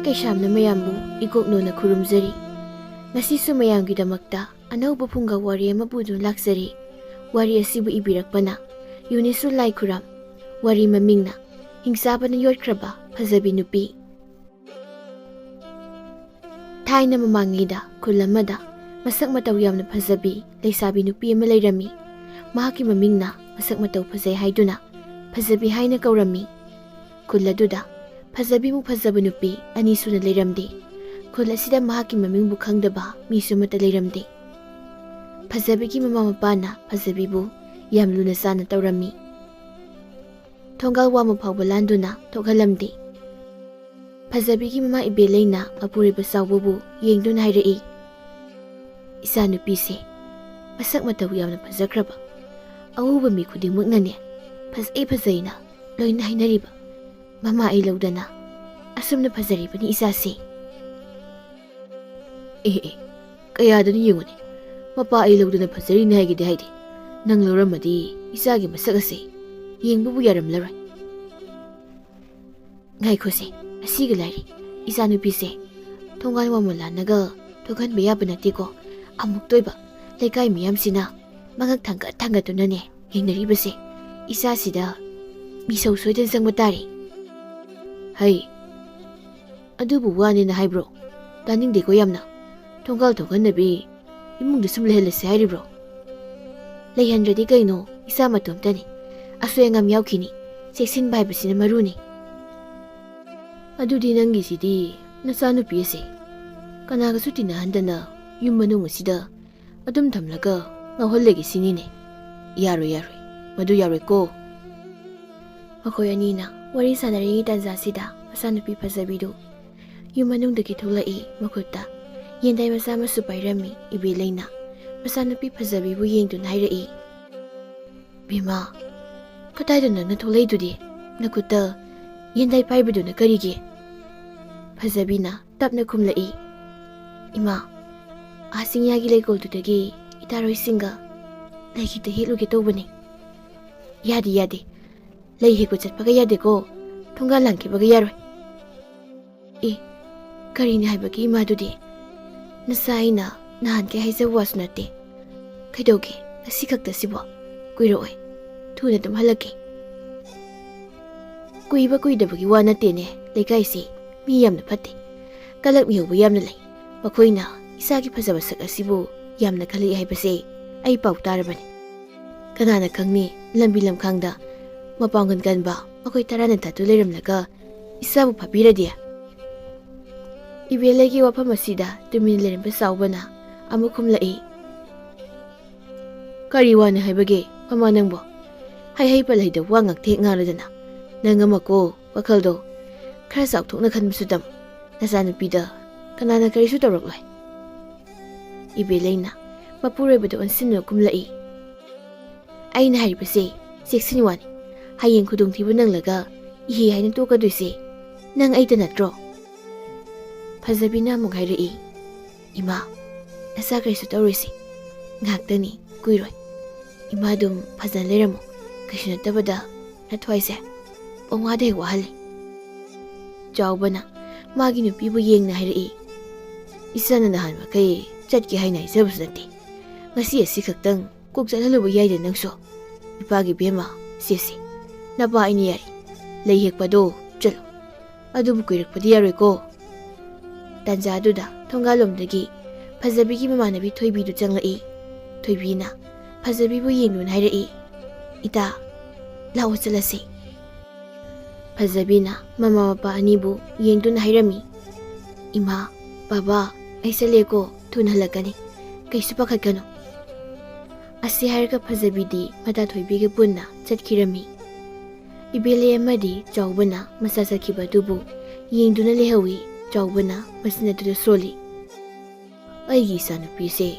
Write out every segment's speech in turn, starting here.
Kayshamna mayambu igoknona khurumjari. Ngasisu mayamgidamakta anauba phunga wari ama budun laksari. Wari asibu ibirakpana Yunisu Lai Khuram. Wari mamingna hingsabana yotkraba phajabi nupi. Thaina mamangida khulamada masak mataw yamna phajabi leisabi nupi ama leirami. Mahaki mamingna masak mataw phajai haiduna phajabi haina kaurami. Khuladuda phajabi mu phajaba nupi ani suna leiramde. Khulasida mahaki maming bu khangdaba misu mata leiramde. Phajabi ki mama mapana phajabi bu yamluna sana taurami. Thongal wa maphaw balanduna thokhalamde. Phajabi ki mama ibeleina mapuriba sawbubu yengduna hairai. Isa nupi se masak mataw yamna phajakraba. Awuba mi khudimuknane phajaina loina hainariba. Mama ay lawdana asumna phajariba ni isa se. Kaya dani yengune. Mapa ay lawdana phajari na haigide haide. Nang lawramadi isagi masak ase yengbubu yaramlaroy. Ngaiko se asiga lairi isa nupi se thongal wamula naga thoganba yaba nateko amuk toiba lekai miyamsina mangak thanga tunane yengnariba se isa sida misau soidan sangba tari. Hai adubu wani na haibro taning de ko yamna thongal thogannabi imungda sum lehelase hairibro. Leihandradi kaino isa matomtani asuyangam yaukini seksin baibasina maruni. Adudi nangi sidi nasanupi ase kanaga tinahandana yum manung asida adum thamlaga ngawhollegi sinine. Yaroi madu yaroi ko. Makoy anina wari sanari tanjasida masanupi phajabidu yum manungdagi tholai makhutta yendai masa masu pairami ibeleina masanupi phajabibu yengduna hairai. Bima kataida nangna tholaidudi nakutta yendai paibaduna karige. Phajabina tapna khumlai. Ima asingyagi leikoldudagi itaroisinga leikita hitluge tawbani. Yade lei heko chatpaga yade ko thonga langkibaga yaroi. Karini haibagi imadudi nasaina nahan ke haijabu wasu nate kaidoge asikakta sibo kuiroi thuna dum halaki. Kuiba kuidabagi wa natene leikaisi mi yamna phatte kalak mihobu yamna lei makoina isagi phajaba sak asibu yamna khali haibase ai pau tarabani. Kanana khangni lambi lamkhangda mapangan ganba makoi tarana tatu leiramlaga isabu phabiradi. Ibelegi wafam asida tumin leiramba sawbana amukhumlai. Kari wana haibage mama nangbo hai palaida wangak thek ngaradana nangamako wakhaldo khara saukthokna khanbasudam nasanupida kanana karisu tawrakloi. Ibeleina mapurebado onsinno kumlai. Aina haribase section 1 hayeng khudongthibu nanglaga ihi haina tokadoise nang aita natro. Phajabina mughairi. Ima asa karisu tawrisi ngaktani kuiroi. Ima dum phajan leiramo kaishna tabada nathwaise ongwade wahali. Jawbana magi nupibu yengna hairai. Isana nahan makai chatki haina isabusnati ngasi asi khaktang kok chalhalubu yaida nangso ipagi bema sesi naba ini yari lei hekpado chalo adubu kuirakpadi yaroi ko. Tanja aduda thongalomdagi phajabigi mamanabi thoibidu changlai. Thoibina phajabibu yengduna hairai. Ita lawo chalase. Phajabina mama mapa anibu yengduna hairami. Ima baba aisaleko thun halakani kaisu pakhatkano. Asi hairka phajabidi mata thoibige punna chatkirami. Ibele amadi chawbana masa sakhiba dubu yengduna lehawi chawbana masina du soli. Aigi sanupi se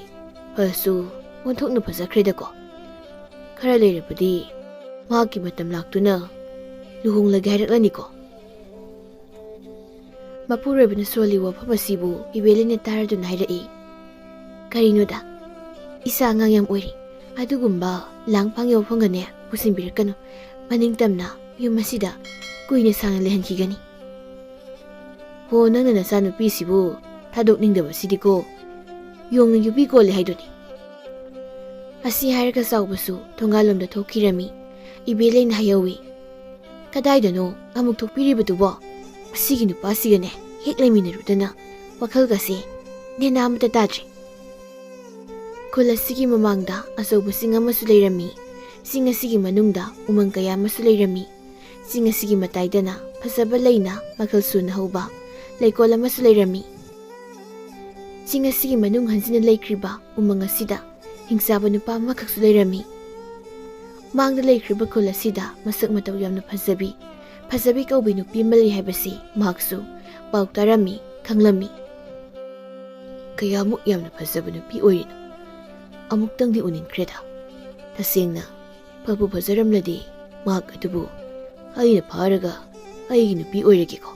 pasu onthokna phajakredako. Khara leirabadi maki matam laktuna luhonglagi hairaklaniko. Mapurebana soli wafam asibu ibelena taraduna hairai. Karinoda isa angang yam oiri adugumba langpang yawphangane pusinbirakano maningtamna yum asida kuina sangna lehankigani. Ho nang na sa nupi sibu thadok ningdaba sidiko yongna yubi kole haidoni asi hairaka saubasu thongalomda thokirami ibelein hayawi kadaidano amuk thokpiribatubo asigi nupasigane hek laiminarudana wakhalgase nena amata tadri kulasigi mamangda asauba singa masu leirami singa sigi manungda umang kaya masu leirami singa sigi mataidana phasaba leina makhal suna hauba leikol amasu leirami singa sigi manung hansina leikriba umang asida hingsaba nupa amakaksu leirami mangda leikriba kulasida masak matau yamna phasabi kaubi nupi mali haibasi mahaksu pauktarami khanglami kayamuk yamna phasaba nupi oirino amuktangdi uningkreda tasengna pabu phajaramladi mahak adubu aina pharaga aigi nupi oirageko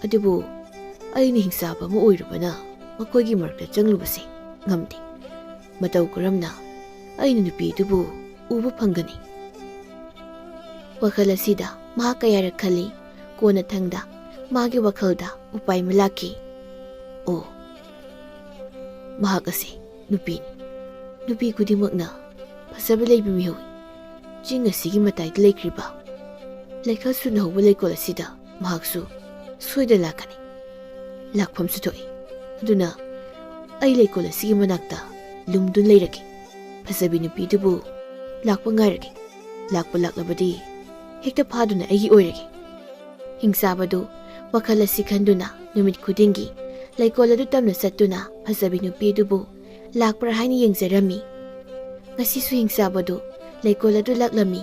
adubu aina hingsaba mu oirubana makoigi markta changlubase ngamdi matau karamna aina nupi dubu uba phangani wakhala sida mahak kayara khali kona thangda magi wakhalda upai malaki o mahak ase nupi kudimakna phasaba leibi mihawi jinga sigi matai leikriba leikha suna hoba leikol asida mahaksu soida lakani lakpham su thoi aduna ai leikol asigi manakta lumdun leiragi phasabi nupi dubu lakpa ngairagi lakpa laklabadi hekta phaduna aigi oiragi hingsabadu wakhala sikhanduna numit khudingi leikol adu tamna sattuna phasabi nupi dubu lakpra haini yengjarami ngasisu hingsabadu leikol adu laklami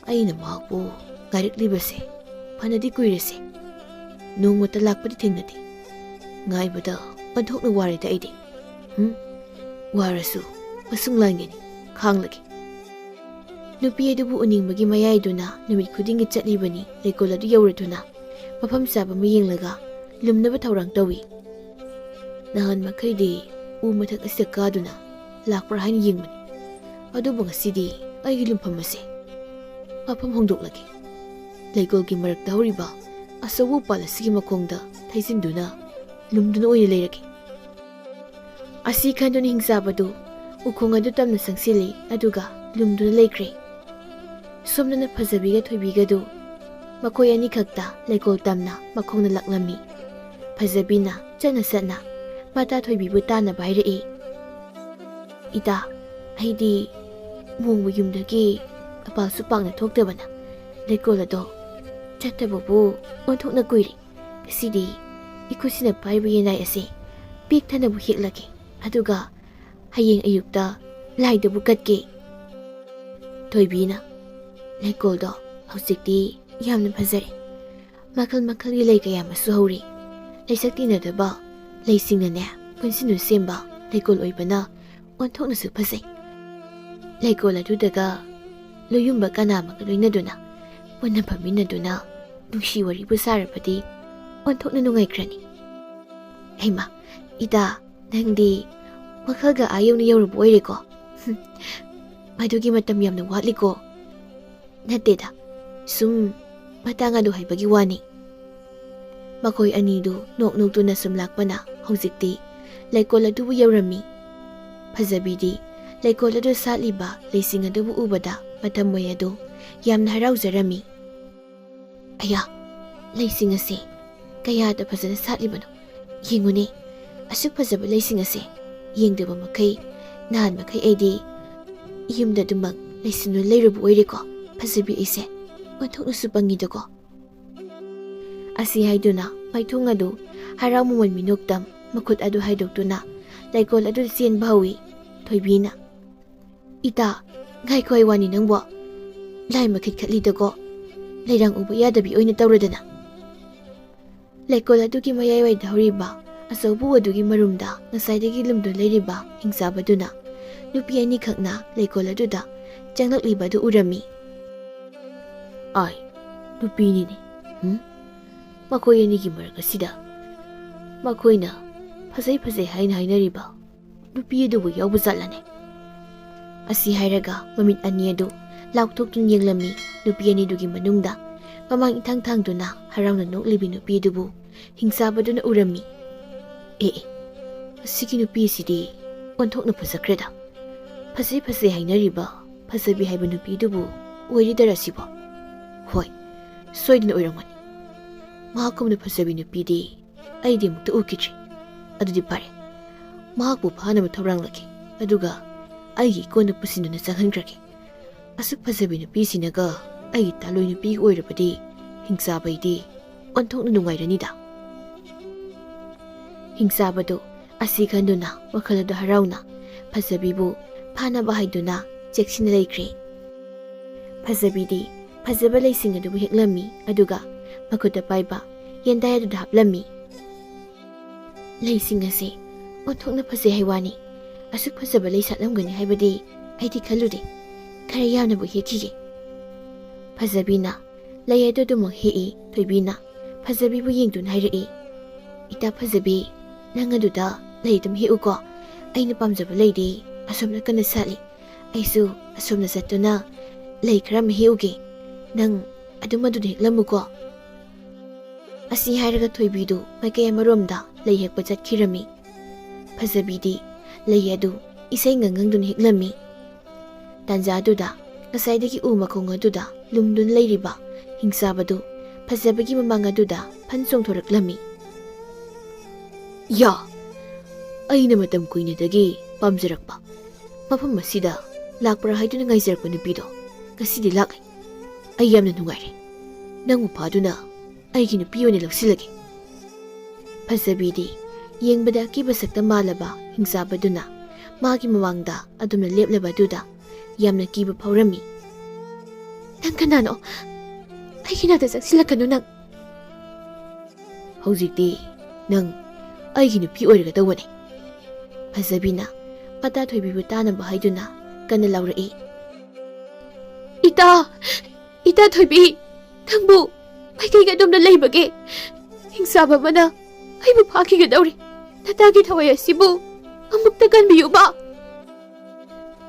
aina mahakpu ngariklibase phanadi kuirase nongmata lakpadi thengnadi ngaibada panthokna warida aidi warasu pasunglaingeni khanglagi nupi adubu uningbagi mayaiduna numit khudingi chatlibani leikol adu yauraduna mafam saba miyenglaga lumnaba thawrang tawi nahan makhaidi u mathak asida kaduna lakpra haini yengmani adubu ngasidi aigi lumpham ase mafam hongdoklagi leikol gi marakta horiba asawu palasigi makhongda thaisinduna lumduna oina leiragi asi khanduni hingsabadu ukhong adu tamna sangsili aduga lumduna leikre somnana phajabiga thoibigadu makoi ani khakta leikol tamna makhongna laklami phajabina chana sana mata thoibibu tana bairei ida aidi mongbu yumdagi apalsu pangna thoktabana leikol ado chatababu onthokna kuiri sidi ikusina paibu yenai ase pik thanabu heklagi aduga hayeng ayukta laidabu katke thoibina leikol do hausikti yamna phajare makhal gi lei kaya masu hori leisakti na daba leisingna ne punsinu semba leikol oibana onthokna su phasai leikol adu daga loyumba kana makaloinaduna wana phaminaduna nungsi wari bu sarapati onthokna nungaikrani heima ida nangdi wakhalga ayawna yawrubu oireko madugi matam yamna watliko nateda sum matanga do haibagi wani makoi anidu noknokduna sumlakpana hojikti leikol adubu yawrami phajabidi leikol adu satliba leising adubu ubada matam moy adu yamna haraujarami aya leising ase kayada phajana satlibano yengune asuk phajaba leising ase yengdaba makai nahan makai aidi yumda dumang leisinu leirubu oireko phajabi ise onthokna su pangidako asi haiduna maithong adu haramu mon minoktam makhut adu haidoktuna leikol adu chen bawi thoibina ita ngai khoi wani nangbo lai makhit khatli dako leirang ubu yadabi oina tawradana leikol adu ki mayai wai dhoriba asobu adu gi marumda ngasaidagi lumdu leiriba hingsabaduna nupi ani khakna leikol adu da changlakliba du urami ai nupi ni makoi ani gi marga sida makoina phasai hainariba nupi adu bu yawbu zalane asi hairaga mamit ani adu laukthokun yenglami nupi ani dugi manungda mamang ithang thangduna harauna noklibi nupi dubu ꯍꯤꯡꯆꯥꯕꯗꯨꯅ ꯎꯔꯝꯃꯤ꯫ ꯑꯁꯤꯒꯤ ꯅꯨꯄꯤꯁꯤꯗꯤ ꯑꯣꯟꯊꯣꯛꯅ ꯐꯖꯈ꯭ꯔꯦꯗ꯫ ꯐꯖꯩ ꯍꯥꯏꯅꯔꯤꯕ ꯐꯖꯕꯤ ꯍꯥꯏꯕ ꯅꯨꯄꯤꯗꯨꯕꯨ ꯑꯣꯏꯔꯤꯗꯔ ꯁꯤꯕꯣ? ꯍꯣꯏ, ꯁꯣꯏꯗꯅ ꯑꯣꯏꯔꯝꯒꯅꯤ꯫ ꯃꯍꯥꯛꯀꯨꯝꯅ ꯐꯖꯕꯤ ꯅꯨꯄꯤꯗꯤ ꯑꯩꯗꯤ ꯑꯃꯨꯛꯇ ꯎꯈꯤꯗ꯭ꯔꯤ꯫ ꯑꯗꯨꯗꯤ ꯐꯔꯦ, ꯃꯍꯥꯛꯄꯨ ꯐꯥꯅꯕ ꯊꯧꯔꯥꯡꯂꯒꯦ, ꯑꯗꯨꯒ ꯑꯩꯒꯤ ꯏꯀꯣꯟꯗ ꯄꯨꯁꯤꯟꯗꯨꯅ ꯆꯪꯍꯟꯈ꯭ꯔꯒꯦ꯫ ꯑꯁꯨꯛ ꯐꯖꯕꯤ ꯅꯨꯄꯤꯁꯤꯅꯒ ꯑꯩꯒꯤ ꯇꯥꯂꯣꯏ ꯅꯨꯄꯤ ꯑꯣꯏꯔꯕꯗꯤ ꯍꯤꯡꯆꯥꯕꯩꯗꯤ ꯑꯣꯟꯊꯣꯛꯅ ꯅꯨꯡꯉꯥꯏꯔꯅꯤꯗ꯫ ꯍꯤꯡꯆꯥꯕꯗꯨ ꯑꯁꯤ ꯈꯟꯗꯨꯅ ꯋꯥꯈꯜ ꯑꯗꯨ ꯍꯔꯥꯎꯅ ꯐꯖꯕꯤꯕꯨ ꯐꯥꯅꯕ ꯍꯥꯏꯗꯨꯅ ꯆꯦꯛꯁꯤꯟꯅ ꯂꯩꯈ꯭ꯔꯦ꯫ ꯐꯖꯕꯤꯗꯤ ꯐꯖꯕ ꯂꯩꯁꯤꯡ ꯑꯗꯨꯕꯨ ꯍꯦꯛꯂꯝꯃꯤ, ꯑꯗꯨꯒ ꯃꯈꯨꯠꯇ ꯄꯥꯏꯕ ꯌꯦꯟꯗꯥꯏ ꯑꯗꯨꯗ ꯍꯥꯞꯂꯝꯃꯤ꯫ ꯂꯩꯁꯤꯡ ꯑꯁꯤ ꯑꯣꯟꯊꯣꯛꯅ ꯐꯖꯩ ꯍꯥꯏꯋꯥꯅꯤ꯫ ꯑꯁꯨꯛ ꯐꯖꯕ ꯂꯩ ꯁꯥꯠꯂꯝꯒꯅꯤ ꯍꯥꯏꯕꯗꯤ ꯑꯩꯗꯤ ꯈꯜꯂꯨꯗꯦ꯫ ꯈꯔ ꯌꯥꯝꯅꯕꯨ ꯍꯦꯛꯈꯤꯒꯦ꯫ ꯐꯖꯕꯤꯅ ꯂꯩ ꯑꯗꯨ ꯑꯗꯨꯃꯛ ꯍꯦꯛꯏ꯫ ꯊꯣꯏꯕꯤꯅ ꯐꯖꯕꯤꯕꯨ ꯌꯦꯡꯗꯨꯅ ꯍꯥꯏꯔꯛꯏ, "ꯏꯇꯥ ꯐꯖꯕꯤ, ꯅꯪ ꯑꯗꯨꯗ ꯂꯩ ꯑꯗꯨꯝ ꯍꯦꯛꯎꯀꯣ꯫ ꯑꯩꯅ ꯄꯥꯝꯖꯕ ꯂꯩꯗꯤ ꯑꯁꯣꯝꯅ ꯀꯟꯅ ꯁꯥꯠꯂꯤ꯫ ꯑꯩꯁꯨ ꯑꯁꯣꯝꯅ ꯆꯠꯇꯨꯅ ꯂꯩ ꯈꯔ ꯑꯃ ꯍꯦꯛꯎꯒꯦ꯫ ꯅꯪ ꯑꯗꯨꯝ ꯑꯗꯨꯗ ꯍꯦꯛꯂꯝꯃꯨꯀꯣ." ꯑꯁꯤ ꯍꯥꯏꯔꯒ ꯊꯣꯏꯕꯤꯗꯨ ꯃꯥꯏꯀꯩ ꯑꯃꯔꯣꯝꯗ ꯂꯩ ꯍꯦꯛꯄ ꯆꯠꯈꯤꯔꯝꯃꯤ꯫ ꯐꯖꯕꯤꯗꯤ ꯂꯩ ꯑꯗꯨ ꯏꯁꯩ ꯉꯪꯉꯪꯗꯨꯅ ꯍꯦꯛꯂꯝꯃꯤ꯫ ꯇꯥꯟꯖꯥꯗꯨꯗ ꯉꯁꯥꯏꯗꯒꯤ ꯎ ꯃꯈꯣꯡ ꯑꯗꯨꯗ ꯂꯨꯝꯗꯨꯅ ꯂꯩꯔꯤꯕ ꯍꯤꯡꯆꯥꯕꯗꯨ ꯐꯖꯕꯒꯤ ꯃꯃꯥꯡ ꯑꯗꯨꯗ ꯐꯟ ꯆꯣꯡꯊꯣꯔꯛꯂꯝꯃꯤ꯫ ꯌꯥ! ꯑꯩꯅ ꯃꯇꯝ ꯀꯨꯏꯅꯗꯒꯤ ꯄꯥꯝꯖꯔꯛꯄ, ꯃꯐꯝ ꯑꯁꯤꯗ ꯂꯥꯛꯄ꯭ꯔꯥ ꯍꯥꯏꯗꯨꯅ ꯉꯥꯏꯖꯔꯛꯄ ꯅꯨꯄꯤꯗꯣ ꯉꯁꯤꯗꯤ ꯂꯥꯛꯂꯦ꯫ ꯑꯩ ꯌꯥꯝꯅ ꯅꯨꯡꯉꯥꯏꯔꯦ꯫ ꯅꯪꯕꯨ ꯐꯥꯗꯨꯅ ꯑꯩꯒꯤ ꯅꯨꯄꯤ ꯑꯣꯏꯅ ꯂꯧꯁꯤꯜꯂꯒꯦ꯫ ꯐꯖꯕꯤꯗꯤ ꯌꯦꯡꯕꯗ ꯑꯀꯤꯕ ꯁꯛꯇ ꯃꯥꯜꯂꯕ ꯍꯤꯡꯆꯥꯕꯗꯨꯅ ꯃꯥꯒꯤ ꯃꯃꯥꯡꯗ ꯑꯗꯨꯝꯅ ꯂꯦꯞꯂꯕ ꯑꯗꯨꯗ ꯌꯥꯝꯅ ꯀꯤꯕ ꯐꯥꯎꯔꯝꯃꯤ꯫ "ꯅꯪ ꯀꯅꯥꯅꯣ? ꯑꯩꯒꯤ ꯅꯥꯛꯇ ꯆꯪꯁꯤꯜꯂꯛꯀꯅꯨ ꯅꯪ." "ꯍꯧꯖꯤꯛꯇꯤ ꯅꯪ ꯑꯩꯒꯤ ꯅꯨꯄꯤ ꯑꯣꯏꯔꯒꯗꯧꯕꯅꯤ." ꯐꯖꯕꯤꯅ ꯃꯇꯥ ꯊꯣꯏꯕꯤꯕꯨ ꯇꯥꯅꯕ ꯍꯥꯏꯗꯨꯅ ꯀꯟꯅ ꯂꯥꯎꯔꯛꯏ꯫ "ꯏꯇꯥ ꯊꯣꯏꯕꯤ, ꯅꯪꯕꯨ ꯃꯥꯏꯀꯩꯒ ꯑꯗꯣꯝꯗ ꯂꯩꯕꯒꯦ? ꯍꯤꯡꯆꯥꯕ ꯑꯃꯅ ꯑꯩꯕꯨ ꯐꯥꯈꯤꯒꯗꯧꯔꯤ꯫ ꯅꯇꯥꯒꯤ ꯊꯋꯥꯏ ꯑꯁꯤꯕꯨ ꯑꯃꯨꯛꯇ ꯀꯟꯕꯤꯌꯨꯕ."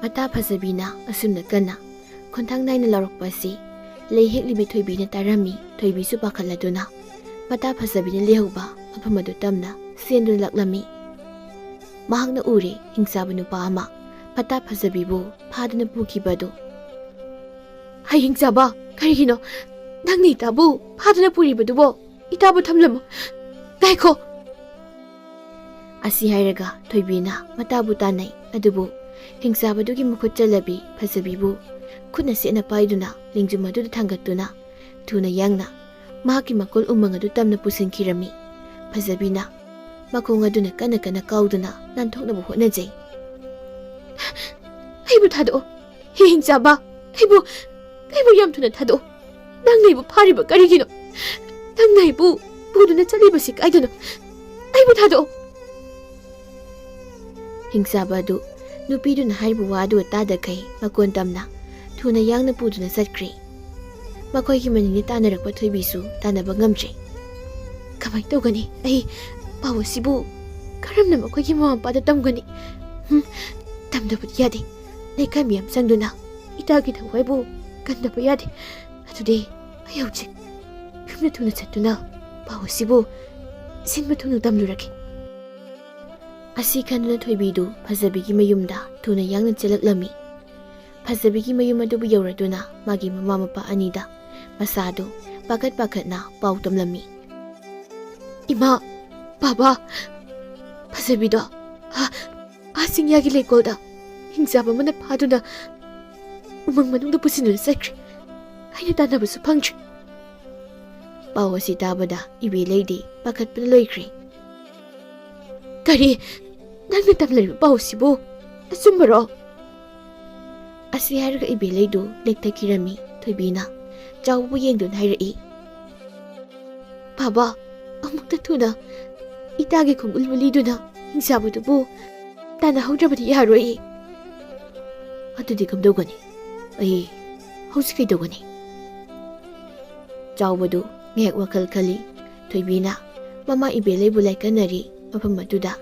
ꯃꯇꯥ ꯐꯖꯕꯤꯅ ꯑꯁꯨꯝꯅ ꯀꯟꯅ ꯈꯣꯟꯊꯥꯡ ꯅꯥꯏꯅ ꯂꯥꯎꯔꯛꯄ ꯑꯁꯤ ꯂꯩ ꯍꯦꯛꯂꯤꯕꯤ ꯊꯣꯏꯕꯤꯅ ꯇꯥꯔꯝꯃꯤ꯫ ꯊꯣꯏꯕꯤꯁꯨ ꯄꯥꯈꯠꯂꯗꯨꯅ ꯃꯇꯥ ꯐꯖꯕꯤꯅ ꯂꯩꯍꯧꯕ ꯃꯐꯝ ꯑꯗꯨ ꯇꯝꯅ ꯆꯦꯟꯗꯨꯅ ꯂꯥꯛꯂꯝꯃꯤ꯫ ꯃꯍꯥꯛꯅ ꯎꯔꯦ ꯍꯤꯡꯆꯥꯕ ꯅꯨꯄꯥ ꯑꯃ ꯃꯇꯥ ꯐꯖꯕꯤꯕꯨ ꯐꯥꯗꯨꯅ ꯄꯨꯈꯤꯕ ꯑꯗꯨ꯫ "ꯍꯩ ꯍꯤꯡꯆꯥꯕ, ꯀꯔꯤꯒꯤꯅꯣ ꯅꯪꯅ ꯏꯇꯥꯕꯨ ꯐꯥꯗꯨꯅ ꯄꯨꯔꯤꯕꯗꯨꯕꯣ? ꯏꯇꯥꯕꯨ ꯊꯝꯂꯝꯃꯨ, ꯉꯥꯏꯈꯣ." ꯑꯁꯤ ꯍꯥꯏꯔꯒ ꯊꯣꯏꯕꯤꯅ ꯃꯇꯥꯕꯨ ꯇꯥꯟꯅꯩ, ꯑꯗꯨꯕꯨ ꯍꯤꯡꯆꯥꯕꯗꯨꯒꯤ ꯃꯈꯨꯠ ꯆꯜꯂꯕꯤ ꯐꯖꯕꯤꯕꯨ ꯈꯨꯠꯅ ꯁꯦꯠꯅ ꯄꯥꯏꯗꯨꯅ ꯂꯦꯡꯖꯨꯝ ꯑꯗꯨꯗ ꯊꯥꯡꯒꯠꯇꯨꯅ ꯊꯨꯅ ꯌꯥꯡꯅ ꯃꯍꯥꯛꯀꯤ ꯃꯀꯣꯜ ꯎꯃꯪ ꯑꯗꯨ ꯇꯝꯅ ꯄꯨꯁꯤꯟꯈꯤꯔꯝꯃꯤ꯫ ꯐꯖꯕꯤꯅ ꯃꯈꯣꯡ ꯑꯗꯨꯅ ꯀꯟꯅ ꯀꯟꯅ ꯀꯥꯎꯗꯨꯅ ꯅꯥꯟꯊꯣꯛꯅꯕ ꯍꯣꯠꯅꯖꯩ꯫ "ꯑꯩꯕꯨ ꯊꯥꯗꯣꯛꯑꯣ, ꯍꯦ ꯍꯤꯡꯆꯥꯕ, ꯑꯩꯕꯨ ꯌꯥꯝ ꯊꯨꯅ ꯊꯥꯗꯣꯛꯑꯣ꯫ ꯅꯪꯅ ꯑꯩꯕꯨ ꯐꯥꯔꯤꯕ ꯀꯔꯤꯒꯤꯅꯣ? ꯅꯪꯅ ꯑꯩꯕꯨ ꯄꯨꯗꯨꯅ ꯆꯠꯂꯤꯕꯁꯤ ꯀꯥꯏꯗꯅꯣ? ꯑꯩꯕꯨ ꯊꯥꯗꯣꯛꯑꯣ." ꯍꯤꯡꯆꯥꯕ ꯑꯗꯨ ꯅꯨꯄꯤꯗꯨꯅ ꯍꯥꯏꯔꯤꯕ ꯋꯥ ꯑꯗꯨ ꯇꯥꯗꯈꯩ ꯃꯀꯣꯟ ꯇꯝꯅ ꯊꯨꯅ ꯌꯥꯡꯅ ꯄꯨꯗꯨꯅ ꯆꯠꯈ꯭ꯔꯦ꯫ ꯃꯈꯣꯏꯒꯤ ꯃꯅꯤꯡꯗ ꯇꯥꯟꯅꯔꯛꯄ ꯊꯣꯏꯕꯤꯁꯨ ꯇꯥꯟꯅꯕ ꯉꯝꯗ꯭ꯔꯦ꯫ "ꯀꯃꯥꯏꯅ ꯇꯧꯒꯅꯤ? ꯑꯩ ꯄꯥꯎ ꯑꯁꯤꯕꯨ ꯀꯔꯝꯅ ꯃꯈꯣꯏꯒꯤ ꯃꯃꯥ ꯃꯄꯥꯗ ꯇꯝꯒꯅꯤ? ꯇꯝꯗꯕꯗꯤ ꯌꯥꯗꯦ꯫ ꯂꯩꯀꯥꯏ ꯃꯤꯌꯥꯝ ꯆꯪꯗꯨꯅ ꯏꯇꯥꯒꯤ ꯊꯋꯥꯏꯕꯨ ꯀꯟꯗꯕ ꯌꯥꯗꯦ꯫ ꯑꯗꯨꯗꯤ ꯑꯩ ꯍꯧꯖꯤꯛ ꯌꯨꯝꯗ ꯊꯨꯅ ꯆꯠꯇꯨꯅ ꯄꯥꯎ ꯑꯁꯤꯕꯨ ꯁꯤꯟꯕ ꯊꯨꯅ ꯇꯝꯂꯨꯔꯒꯦ." ꯑꯁꯤ ꯈꯟꯗꯨꯅ ꯊꯣꯏꯕꯤꯗꯨ ꯐꯖꯕꯤꯒꯤ ꯃꯌꯨꯝꯗ ꯊꯨꯅ ꯌꯥꯡꯅ ꯆꯦꯜꯂꯛꯂꯝꯃꯤ꯫ ꯐꯖꯕꯤꯒꯤ ꯃꯌꯨꯝ ꯑꯗꯨꯕꯨ ꯌꯧꯔꯗꯨꯅ ꯃꯥꯒꯤ ꯃꯃꯥ ꯃꯄꯥ ꯑꯅꯤꯗ ꯃꯆꯥꯗꯨ ꯄꯥꯈꯠꯅ ꯄꯥꯎ ꯇꯝꯂꯝꯃꯤ꯫ "ꯏꯃꯥ, ꯕꯥꯕꯥ, ꯐꯖꯕꯤꯗꯣ ꯆꯤꯡꯌꯥꯒꯤ ꯂꯩꯀꯣꯜꯗ ꯍꯤꯡꯆꯥꯕ ꯑꯃꯅ ꯐꯥꯗꯨꯅ ꯎꯃꯪ ꯃꯅꯨꯡꯗ ꯄꯨꯁꯤꯟꯗꯨꯅ ꯆꯠꯈ꯭ꯔꯦ꯫ ꯑꯩꯅ ꯇꯥꯟꯅꯕꯁꯨ ꯐꯪꯗ꯭ꯔꯦ." ꯄꯥꯎ ꯑꯁꯤ ꯇꯥꯕꯗ ꯏꯕꯦꯂꯩꯗꯤ ꯄꯥꯈꯠꯄꯅ ꯂꯣꯏꯈ꯭ꯔꯦ꯫ "ꯀꯔꯤ? ꯅꯪꯅ ꯇꯝꯂꯤꯕ ꯄꯥꯎ ꯑꯁꯤꯕꯨ ꯑꯆꯨꯝꯕꯔꯣ?" ꯑꯁꯤ ꯍꯥꯏꯔꯒ ꯏꯕꯦꯂꯩꯗꯨ ꯂꯦꯛꯊꯈꯤꯔꯝꯃꯤ꯫ ꯊꯣꯏꯕꯤꯅ ꯆꯥꯎꯕꯕꯨ ꯌꯦꯡꯗꯨꯅ ꯍꯥꯏꯔꯛꯏ, "ꯕꯥꯕꯥ, ꯑꯃꯨꯛꯇ ꯊꯨꯅ ꯏꯇꯥꯒꯤ ꯈꯣꯡꯒꯨꯜꯕꯨ ꯂꯤꯗꯨꯅ ꯍꯤꯡꯆꯥꯕꯗꯨꯕꯨ ꯇꯥꯟꯅꯍꯧꯗ꯭ꯔꯕꯗꯤ ꯌꯥꯔꯣꯏ." "ꯑꯗꯨꯗꯤ ꯀꯝꯗꯧꯒꯅꯤ? ꯑꯩ ꯍꯧꯖꯤꯛ ꯀꯩꯗꯧꯒꯅꯤ?" ꯆꯥꯎꯕꯗꯨ ꯉꯥꯏꯍꯥꯛ ꯋꯥꯈꯜ ꯈꯜꯂꯤ꯫ ꯊꯣꯏꯕꯤꯅ ꯃꯃꯥ ꯏꯕꯦꯂꯩꯕꯨ ꯂꯥꯏꯀꯟꯅꯔꯤ꯫ ꯃꯐꯝ ꯑꯗꯨꯗ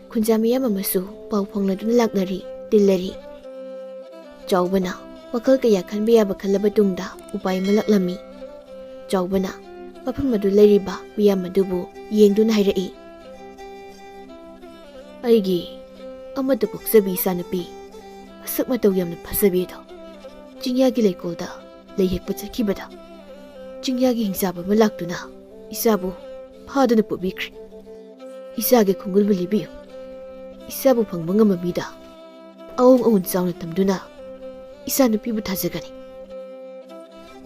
ꯈꯨꯟꯖꯥ ꯃꯤꯌꯥꯝ ꯑꯃꯁꯨ ꯄꯥꯎ ꯐꯥꯎꯅꯗꯨꯅ ꯂꯥꯛꯅꯔꯤ, ꯇꯤꯜꯂꯔꯤ꯫ ꯆꯥꯎꯕꯅ ꯋꯥꯈꯜ ꯀꯌా ꯈꯟꯕ ꯌꯥꯕ ꯈꯜꯂꯕ ꯇꯨꯡꯗ ꯎꯄꯥꯏ ꯑꯃ ꯂꯥꯛꯂꯝꯃꯤ꯫ ꯆꯥꯎꯕꯅ ꯃꯐꯝ ꯑꯗꯨ ꯂꯩꯔꯤꯕ ꯃꯤꯌꯥꯝ ꯑꯗꯨꯕꯨ ꯌꯦꯡꯗꯨꯅ ꯍꯥꯏꯔꯛꯏ꯫ ꯑꯩꯒꯤ ꯑꯃꯠꯇ ꯄꯣꯛꯆꯕꯤ ꯏꯆꯥꯅꯨꯄꯤ ꯃꯁꯛ ꯃꯇꯧ ꯌꯥꯝꯅ ꯐꯖꯕꯤ ꯑꯗꯣ ꯆꯤꯡꯌꯥꯒꯤ ꯂꯩꯀꯣꯜꯗ ꯂꯩ ꯍꯦꯛꯄ ꯆꯠꯈꯤꯕꯗ ꯆꯤꯡꯌꯥꯒꯤ ꯍꯤꯡꯆꯥꯕ ꯑꯃ ꯂꯥꯛꯇꯨꯅ ꯏꯆꯥꯕꯨ ꯐꯥꯗꯨꯅ ꯄꯨꯕꯤꯈ꯭ꯔꯦ꯫ ꯏꯆꯥꯒꯤ ꯈꯣꯡꯒꯨꯜꯕꯨ ꯂꯤꯕꯤꯌꯨ꯫ ꯏꯆꯥꯕꯨ ꯐꯪꯕ ꯉꯝꯕ ꯃꯤꯗ ꯑꯋꯣꯡ ꯑꯋꯣꯟ ꯆꯥꯎꯅ ꯇꯝꯗꯨꯅ ꯏꯆꯥꯅꯨꯄꯤꯕꯨ ꯊꯥꯖꯒꯅꯤ꯫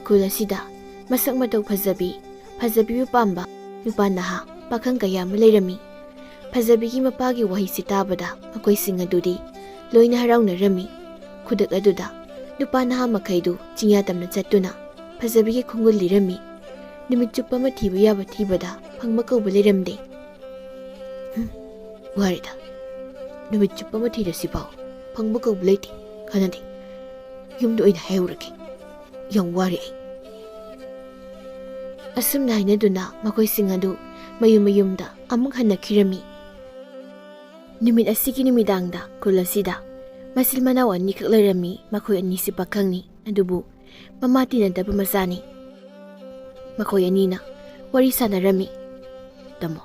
ꯈꯨꯜ ꯑꯁꯤꯗ ꯃꯁꯛ ꯃꯇꯧ ꯐꯖꯕꯤꯕꯨ ꯄꯥꯝꯕ ꯅꯨꯄꯥ ꯅꯍꯥ ꯄꯥꯈꯪ ꯀꯌꯥ ꯑꯃ ꯂꯩꯔꯝꯃꯤ꯫ ꯐꯖꯕꯤꯒꯤ ꯃꯄꯥꯒꯤ ꯋꯥꯍꯩꯁꯤ ꯇꯥꯕꯗ ꯃꯈꯣꯏꯁꯤꯡ ꯑꯗꯨꯗꯤ ꯂꯣꯏꯅ ꯍꯔꯥꯎꯅꯔꯝꯃꯤ꯫ ꯈꯨꯗꯛ ꯑꯗꯨꯗ ꯅꯨꯄꯥ ꯅꯍꯥ ꯃꯈꯩꯗꯨ ꯆꯤꯡꯌꯥ ꯇꯝꯅ ꯆꯠꯇꯨꯅ ꯐꯖꯕꯤꯒꯤ ꯈꯣꯡꯒꯨꯜ ꯂꯤꯔꯝꯃꯤ꯫ ꯅꯨꯃꯤꯠ ꯆꯨꯞꯄ ꯑꯃ ꯊꯤꯕ ꯌꯥꯕ ꯊꯤꯕꯗ ꯐꯪꯕ ꯀꯧꯕ ꯂꯩꯔꯝꯗꯦ꯫ ꯋꯥꯔꯦꯗ, ꯅꯨꯃꯤꯠ ꯆꯨꯞꯄ ꯑꯃ ꯊꯤꯔꯁꯤꯐꯥꯎ ꯐꯪꯕ ꯀꯧꯕ ꯂꯩꯇꯦ꯫ ꯀꯥꯟꯅꯗꯦ, ꯌꯨꯝꯗ ꯑꯣꯏꯅ ꯍꯥꯏꯍꯧꯔꯒꯦ, ꯌꯥꯝ ꯋꯥꯔꯦ ꯑꯩ꯫ ꯑꯁꯨꯝꯅ ꯍꯥꯏꯅꯗꯨꯅ ꯃꯈꯣꯏꯁꯤꯡ ꯑꯗꯨ ꯃꯌꯨꯝꯗ ꯑꯃꯨꯛ ꯍꯟꯅꯈꯤꯔꯝꯃꯤ꯫ ꯅꯨꯃꯤꯠ ꯑꯁꯤꯒꯤ ꯅꯨꯃꯤꯗꯥꯡꯗ ꯈꯨꯜ ꯑꯁꯤꯗ ꯃꯆꯤꯜ ꯃꯅꯥꯎ ꯑꯅꯤꯈꯛ ꯂꯩꯔꯝꯃꯤ꯫ ꯃꯈꯣꯏ ꯑꯅꯤꯁꯤ ꯄꯥꯈꯪꯅꯤ, ꯑꯗꯨꯕꯨ ꯃꯃꯥ ꯇꯤꯟꯅꯗꯕ ꯃꯆꯥꯅꯤ꯫ ꯃꯈꯣꯏ ꯑꯅꯤꯅ ꯋꯥꯔꯤ ꯁꯥꯟꯅꯔꯝꯃꯤ꯫ ꯇꯥꯃꯣ,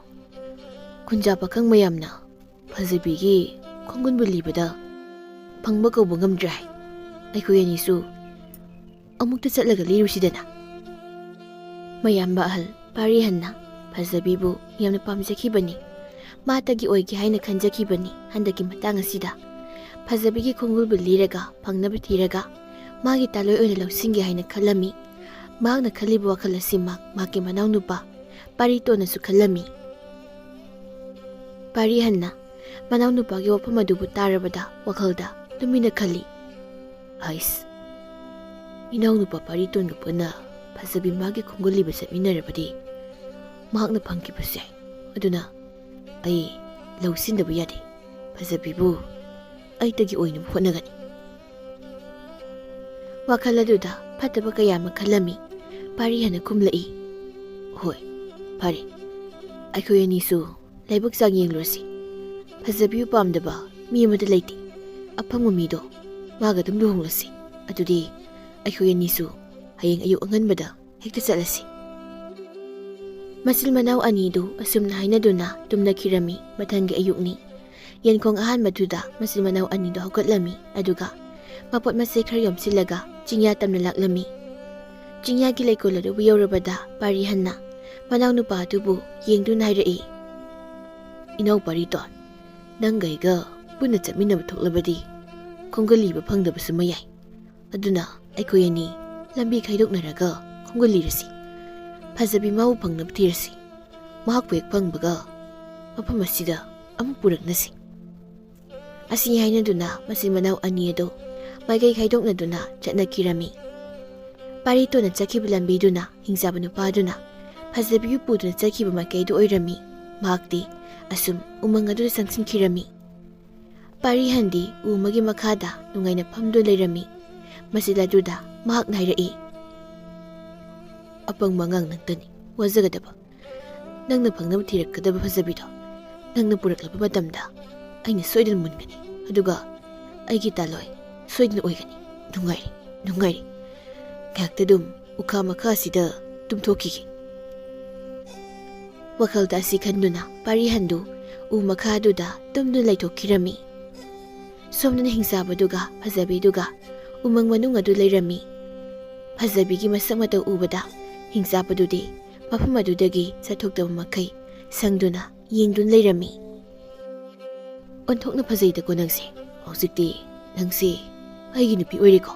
ꯈꯨꯟꯖꯥ ꯄꯥꯈꯪ ꯃꯌꯥꯝꯅ ꯐꯖꯕꯤꯒꯤ ꯈꯣꯡꯒꯨꯟꯕꯨ ꯂꯤꯕꯗ ꯐꯪꯕ ꯀꯧꯕ ꯉꯝꯗ꯭ꯔꯦ ꯍꯥꯏ꯫ ꯑꯩꯈꯣꯏ ꯑꯅꯤꯁꯨ ꯑꯃꯨꯛꯇ ꯆꯠꯂꯒ ꯂꯤꯔꯨꯁꯤꯗꯅ꯫ ꯃꯌꯥꯝꯕ ꯑꯍꯜ ꯄꯥꯔꯤꯍꯟꯅ ꯐꯖꯕꯤꯕꯨ ꯌꯥꯝꯅ ꯄꯥꯝꯖꯈꯤꯕꯅꯤ꯫ ꯃꯥꯇꯒꯤ ꯑꯣꯏꯒꯦ ꯍꯥꯏꯅ ꯈꯟꯖꯈꯤꯕꯅꯤ꯫ ꯍꯟꯗꯛꯀꯤ ꯃꯇꯥꯡ ꯑꯁꯤꯗ ꯐꯖꯕꯤꯒꯤ ꯈꯣꯡꯒꯨꯜꯕꯨ ꯂꯤꯔꯒ ꯐꯪꯅꯕ ꯊꯤꯔꯒ ꯃꯥꯒꯤ ꯇꯥꯂꯣꯏ ꯑꯣꯏꯅ ꯂꯧꯁꯤꯟꯒꯦ ꯍꯥꯏꯅ ꯈꯜꯂꯝꯃꯤ꯫ ꯃꯍꯥꯛꯅ ꯈꯜꯂꯤꯕ ꯋꯥꯈꯜ ꯑꯁꯤꯃꯛ ꯃꯍꯥꯛꯀꯤ ꯃꯅꯥꯎꯅꯨꯄꯥ ꯄꯥꯔꯤꯇꯣꯟꯅꯁꯨ ꯈꯜꯂꯝꯃꯤ꯫ ꯄꯥꯔꯤꯍꯟꯅ ꯃꯅꯥꯎꯅꯨꯄꯥꯒꯤ ꯋꯥꯐꯝ ꯑꯗꯨꯕꯨ ꯇꯥꯔꯕꯗ ꯋꯥꯈꯜꯗ ꯇꯨꯃꯤꯟꯅ ꯈꯜꯂꯤ꯫ ꯑꯩꯁ, ꯏꯅꯥꯎꯅꯨꯄꯥ ꯄꯥꯔꯤꯇꯣꯟꯒ ꯄꯨꯟꯅ ꯐꯖꯕꯤ ꯃꯥꯒꯤ ꯈꯣꯡꯒꯨꯜ ꯂꯤꯕ ꯆꯠꯃꯤꯟꯅꯔꯕꯗꯤ ꯃꯍꯥꯛꯅ ꯐꯪꯈꯤꯕꯁꯦ, ꯑꯗꯨꯅ ꯑꯩ ꯂꯧꯁꯤꯟꯗꯕ ꯌꯥꯗꯦ꯫ ꯐꯖꯕꯤꯕꯨ ꯑꯩꯇꯒꯤ ꯑꯣꯏꯅꯕ ꯍꯣꯠꯅꯒꯅꯤ꯫ ꯋꯥꯈꯜ ꯑꯗꯨꯗ ꯐꯠꯇꯕ ꯀꯌꯥ ꯑꯃ ꯈꯜꯂꯝꯃꯤ꯫ ꯄꯥꯔꯤꯍꯟꯅ ꯈꯨꯝꯂꯛꯏ꯫ ꯍꯣꯏ, ꯐꯔꯦ, ꯑꯩꯈꯣꯏ ꯑꯅꯤꯁꯨ ꯂꯥꯏꯕꯛ ꯆꯥꯡ ꯌꯦꯡꯂꯨꯔꯁꯤ꯫ ꯐꯖꯕꯤꯕꯨ ꯄꯥꯝꯗꯕ ꯃꯤ ꯑꯃꯠꯇ ꯂꯩꯇꯦ꯫ ꯑꯐꯪꯕ ꯃꯤꯗꯣ ꯃꯥꯒ ꯑꯗꯨꯝ ꯂꯨꯍꯣꯡꯂꯁꯤ꯫ ꯑꯗꯨꯗꯤ ꯑꯩꯈꯣꯏ ꯑꯅꯤꯁꯨ ꯍꯌꯦꯡ ꯑꯌꯨꯛ ꯑꯉꯟꯕꯗ ꯍꯦꯛꯇ ꯆꯠꯂꯁꯤ꯫ ꯃꯆꯤꯜ ꯃꯅꯥꯎ ꯑꯅꯤꯗꯨ ꯑꯁꯨꯝꯅ ꯍꯥꯏꯅꯗꯨꯅ ꯇꯨꯝꯅꯈꯤꯔꯝꯃꯤ꯫ ꯃꯊꯪꯒꯤ ꯑꯌꯨꯛꯅꯤ꯫ ꯌꯦꯟꯈꯣꯡ ꯑꯍꯥꯟꯕꯗꯨꯗ ꯃꯆꯤꯜ ꯃꯅꯥꯎ ꯑꯅꯤꯗꯨ ꯍꯧꯒꯠꯂꯝꯃꯤ꯫ ꯑꯗꯨꯒ ꯃꯄꯣꯠ ꯃꯆꯩ ꯈꯔ ꯌꯣꯝꯁꯤꯜꯂꯒ ꯆꯤꯡꯌꯥ ꯇꯝꯅ ꯂꯥꯛꯂꯝꯃꯤ꯫ ꯆꯤꯡꯌꯥꯒꯤ ꯂꯩꯀꯣꯜ ꯑꯗꯨꯕꯨ ꯌꯧꯔꯕꯗ ꯄꯥꯔꯤꯍꯟꯅ ꯃꯅꯥꯎꯅꯨꯄꯥ ꯑꯗꯨꯕꯨ ꯌꯦꯡꯗꯨꯅ ꯍꯥꯏꯔꯛꯏ꯫ ꯏꯅꯥꯎ ꯄꯥꯔꯤꯇꯣꯟ, ꯅꯪꯒ ꯑꯩꯒ ꯄꯨꯟꯅ ꯆꯠꯃꯤꯟꯅꯕ ꯊꯣꯛꯂꯕꯗꯤ ꯈꯣꯡꯒꯨꯜ ꯂꯤꯕ ꯐꯪꯗꯕꯁꯨ ꯃꯌꯥꯏ꯫ ꯑꯗꯨꯅ ꯑꯩꯈꯣꯏ ꯑꯅꯤ ꯂꯝꯕꯤ ꯈꯥꯏꯗꯣꯛꯅꯔꯒ ꯈꯣꯡꯒꯨꯜ ꯂꯤꯔꯁꯤ꯫ ꯐꯖꯕꯤ ꯃꯥꯕꯨ ꯐꯪꯅꯕ ꯊꯤꯔꯁꯤ꯫ ꯃꯍꯥꯛꯄꯨ ꯍꯦꯛ ꯐꯪꯕꯒ ꯃꯐꯝ ꯑꯁꯤꯗ ꯑꯃꯨꯛ ꯄꯨꯔꯛꯅꯁꯤ꯫ ꯑꯁꯤ ꯍꯥꯏꯅꯗꯨꯅ ꯃꯆꯤꯟ ꯃꯅꯥꯎ ꯑꯅꯤ ꯑꯗꯨ ꯃꯥꯏꯀꯩ ꯈꯥꯏꯗꯣꯛꯅꯗꯨꯅ ꯆꯠꯅꯈꯤꯔꯝꯃꯤ꯫ ꯄꯥꯔꯤꯇꯣꯟꯅ ꯆꯠꯈꯤꯕ ꯂꯝꯕꯤꯗꯨꯅ ꯍꯤꯡꯆꯥꯕ ꯅꯨꯄꯥꯗꯨꯅ ꯐꯖꯕꯤꯕꯨ ꯄꯨꯗꯨꯅ ꯆꯠꯈꯤꯕ ꯃꯥꯏꯀꯩꯗꯨ ꯑꯣꯏꯔꯝꯃꯤ꯫ ꯃꯍꯥꯛꯇꯤ ꯑꯁꯨꯝ ꯎꯃꯪ ꯑꯗꯨꯗ ꯆꯪꯁꯤꯟꯈꯤꯔꯝꯃꯤ꯫ ꯄꯥꯔꯤꯍꯟꯗꯤ ꯎ ꯑꯃꯒꯤ ꯃꯈꯥꯗ ꯅꯨꯡꯉꯥꯏꯅ ꯐꯝꯗꯨꯅ ꯂꯩꯔꯝꯃꯤ꯫ ꯃꯆꯤꯜ ꯑꯗꯨꯗ ꯃꯍꯥꯛꯅ ꯍꯥꯏꯔꯛꯏ꯫ ꯑꯄꯪꯕ ꯑꯉꯥꯡ ꯅꯪꯇꯅꯤ ꯋꯥꯖꯒꯗꯕ꯫ ꯅꯪꯅ ꯐꯪꯅꯕ ꯊꯤꯔꯛꯀꯗꯕ ꯐꯖꯕꯤꯗꯣ ꯅꯪꯅ ꯄꯨꯔꯛꯂꯕ ꯃꯇꯝꯗ ꯑꯩꯅ ꯁꯣꯏꯗꯅ ꯃꯨꯟꯒꯅꯤ, ꯑꯗꯨꯒ ꯑꯩꯒꯤ ꯇꯥꯂꯣꯏ ꯁꯣꯏꯗꯅ ꯑꯣꯏꯒꯅꯤ꯫ ꯅꯨꯡꯉꯥꯏꯔꯤ, ꯅꯨꯡꯉꯥꯏꯔꯤ꯫ ꯉꯥꯏꯍꯥꯛꯇ ꯑꯗꯨꯝ ꯎꯈꯥ ꯃꯈꯥꯁꯤꯗ ꯇꯨꯝꯊꯣꯛꯈꯤꯒꯦ꯫ ꯋꯥꯈꯜꯗ ꯑꯁꯤ ꯈꯟꯗꯨꯅ ꯄꯥꯔꯤꯍꯟꯗꯨ ꯎ ꯃꯈꯥꯗꯨꯗ ꯇꯨꯝꯗꯨꯅ ꯂꯩꯊꯣꯛꯈꯤꯔꯝꯃꯤ꯫ ꯁꯣꯝꯗꯅ ꯍꯤꯡꯆꯥꯕꯗꯨꯒ ꯐꯖꯕꯤꯗꯨꯒ ꯎꯃꯪ ꯃꯅꯨꯡ ꯑꯗꯨ ꯂꯩꯔꯝꯃꯤ꯫ ꯐꯖꯕꯤꯒꯤ ꯃꯁꯛ ꯃꯇꯧ ꯎꯕꯗ ꯍꯤꯡꯆꯥꯕꯗꯨꯗꯤ ꯃꯐꯝ ꯑꯗꯨꯗꯒꯤ ꯆꯠꯊꯣꯛꯇꯕ ꯃꯈꯩ ꯁꯪꯗꯨꯅ ꯌꯦꯡꯗꯨꯅ ꯂꯩꯔꯝꯃꯤ꯫ ꯑꯣꯟꯊꯣꯛꯅ ꯐꯖꯩꯗꯀꯣ ꯅꯪꯁꯦ꯫ ꯍꯧꯖꯤꯛꯇꯤ ꯅꯪꯁꯦ ꯑꯩꯒꯤ ꯅꯨꯄꯤ ꯑꯣꯏꯔꯦꯀꯣ꯫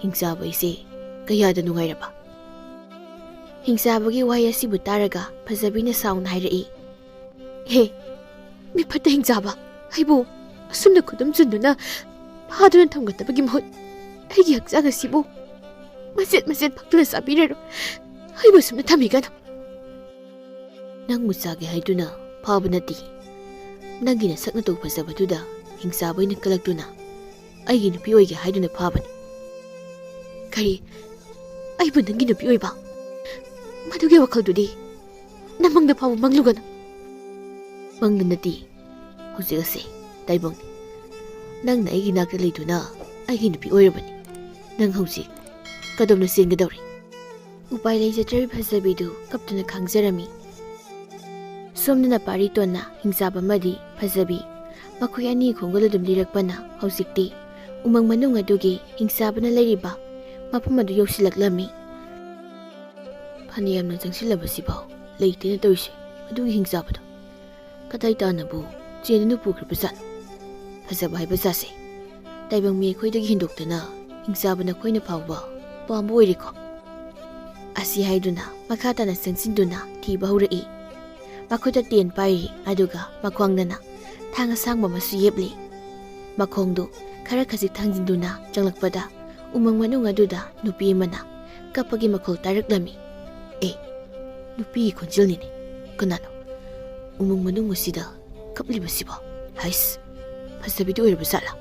ꯍꯤꯡꯆꯥꯕ ꯑꯩꯁꯦ ꯀꯌꯥꯗ ꯅꯨꯡꯉꯥꯏꯔꯕ꯫ ꯍꯤꯡꯆꯥꯕꯒꯤ ꯋꯥꯍꯩ ꯑꯁꯤꯕꯨ ꯇꯥꯔꯒ ꯐꯖꯕꯤꯅ ꯁꯥꯎꯅ ꯍꯥꯏꯔꯛꯏ꯫ ꯍꯦ, ꯃꯤꯐꯠꯇ ꯍꯤꯡꯆꯥꯕ, ꯑꯩꯕꯨ ꯑꯁꯨꯝꯅ ꯈꯨꯗꯨꯝ ꯆꯟꯗꯨꯅ ꯐꯥꯗꯨꯅ ꯊꯝꯒꯗꯕꯒꯤ ꯃꯍꯨꯠ ꯑꯩꯒꯤ ꯍꯛꯆꯥꯡ ꯑꯁꯤꯕꯨ ꯃꯆꯦꯠ ꯃꯆꯦꯠ ꯐꯛꯇꯨꯅ ꯆꯥꯕꯤꯔꯔꯣ꯫ ꯑꯩꯕꯨ ꯑꯁꯨꯝꯅ ꯊꯝꯕꯤꯒꯅꯨ꯫ ꯅꯪꯕꯨ ꯆꯥꯒꯦ ꯍꯥꯏꯗꯨꯅ ꯐꯥꯕ ꯅꯠꯇꯦ꯫ ꯅꯪꯒꯤ ꯅꯁꯛ ꯅꯇꯧ ꯐꯖꯕꯗꯨꯗ ꯍꯤꯡꯆꯥꯕ ꯑꯣꯏꯅ ꯀꯜꯂꯛꯇꯨꯅ ꯑꯩꯒꯤ ꯅꯨꯄꯤ ꯑꯣꯏꯒꯦ ꯍꯥꯏꯗꯨꯅ ꯐꯥꯕꯅꯤ꯫ ꯀꯔꯤ, ꯑꯩꯕꯨ ꯅꯪꯒꯤ ꯅꯨꯄꯤ ꯑꯣꯏꯕ? ꯃꯗꯨꯒꯤ ꯋꯥꯈꯜꯗꯨꯗꯤ ꯅꯃꯪꯗ ꯐꯥꯎꯕ ꯃꯪꯂꯨꯒꯅꯨ꯫ ꯃꯪꯗ ꯅꯠꯇꯦ, ꯍꯧꯖꯤꯛ ꯑꯁꯦ ꯇꯥꯏꯕꯪꯅꯤ꯫ ꯅꯪꯅ ꯑꯩꯒꯤ ꯅꯥꯛꯇ ꯂꯩꯗꯨꯅ ꯑꯩꯒꯤ ꯅꯨꯄꯤ ꯑꯣꯏꯔꯕꯅꯤ꯫ ꯅꯪ ꯍꯧꯖꯤꯛ ꯀꯗꯣꯝꯅ ꯆꯦꯟꯒꯗꯧꯔꯤ? Upai leijatri fazabidu kaptuna khangjarami. Somdana Paritona hingzaba madi fazabi makhoi ani khongoladum lirakpana hausikti umang manung adugi hingsabana leiriba mafam adu yausilaklami. Phaniyamna jangsilabasibaw leitena tawise adugi hingsabado kadai tanabu chenanu pukrabasat fazaba haibasase taibang mi khoidagi hindoktana hingsabana khoina phawba pambu oiriko. Asi haiduna makhatana sangsinduna thiba haurai. Makhuda ten pairi aduga makhwangnana thang asangba masu yepli. Makhongdu khara khajik thangjinduna changlakpada umang manung aduda nupi mana kapagi makhol taraklami. Nupi khonjilnini kanano umang manung asida kaplibasiba hais fasabidu oirabasala.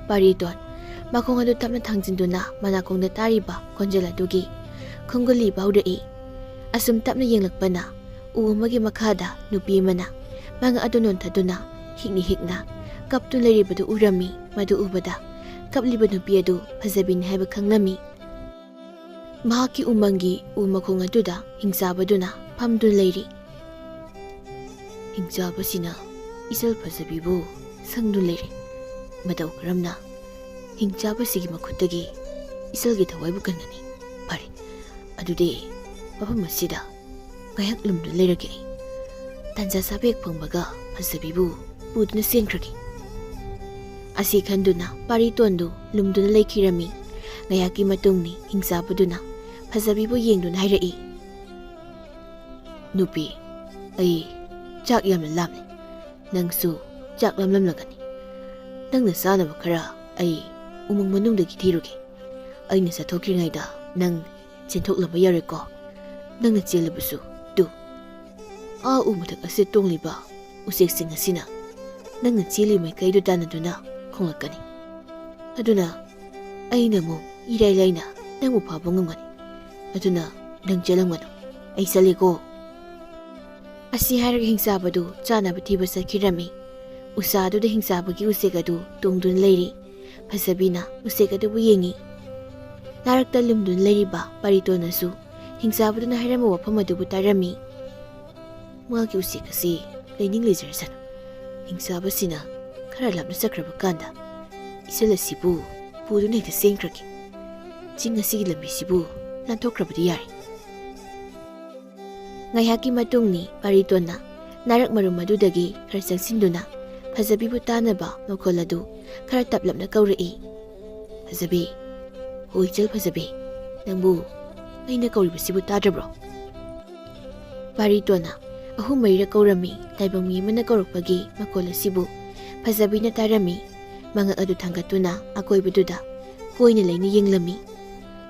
Pariton makhong adu tapna thangjinduna manakongda tariba khonjal adugi khongoli baurai. Asum tapna yenglakpana uumagi makhada nupi mana manga adunon thaduna hikni hikna kaptun leiribadu urami madu ubada kapliba nupi adu fazabin haiba khanglami. Mahaki umangi umakhong aduda hingsabaduna phamdun leiri. Hingsabasina isal fazabibu sangdun leiri. Madaw karamna hingsabasigi makhutagi isalgi thawaibu kanani. Pare adude mafam asida ngayak lumdun leirage. Tanja sabek phangbaga fazabibu puduna senkragi. Asi khanduna Paritondu lumduna leikhirami. Ngayaki matungni hingsabaduna fazabibu yengduna hairai. Nupi ai chak yamna lamni nangsu chak lamlamlagani. Nangna sanaba khara ai umang manungdagi thiruge. Aina sathokringaida nang chentoklaba yareko. Nangna chelabasu tu umathak ase tongliba useksing asina nangna cheli maikaidu tanaduna khonglakani. Aduna aina mo irai laina nangmu phaba ngamgani. Aduna nang chelamganu ai salego. Asi hairaga hingsabadu chanaba thiba sakhirami. Usaduda hingsabagi usegadu tongdun leiri. Fazabina usegadu yengi. Narakta lumdun leiriba Paritonasu hingsabaduna hairama wafam adubu tarami. Magi usekasi leining leijarasan. Hingsabasina khara lapna sakraba kanda isalasibu puduna hekta sengkragi. Ching asigi lambisibu lantokrabadi yari. Ngayaki matungni Paritona narak marum adudagi khara changsinduna fazabibu tanaba makoladu khara taplapna kaurai. Fazabi hoichal fazabi nangbu aina kauribasibu tadrabro. Paritona ahum maira kaurami taibang mi mana kaurakpagi makolasibu fazabina tarami. Manga adu thangatuna akoibaduda koina leina yenglami.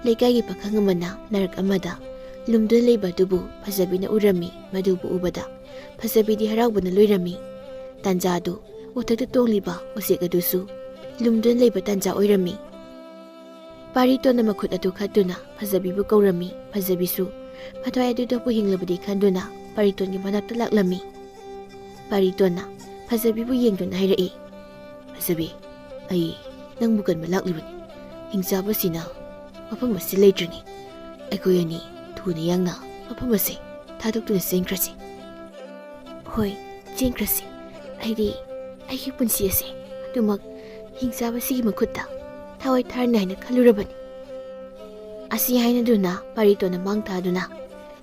Leikagi pakhang amana narak amada lumdun leibadubu fazabina urami madubu ubada fazabidi haraubana loirami. Tanjadu uthakta tongliba usek adusu lumdun leiba tanja oirami. Paritona makhut adu khatuna fazabibu kaurami fazabisu phathwai adudabu hinglabadi khanduna Paritongi manakta laklami. Paritona fazabibu yengduna hairai. Fazabi ai nangbu kanma laklibani. Hingsabasina mafam asi leitrani. Aikoi ani thuna yangna mafam ase thadoktuna sengkrasi. Hoi chengkrasi. Aigi punsi ase adumak hingsabasigi makhutta thawai tharna haina khalurabani. Asi haina duna Paritona mangthaduna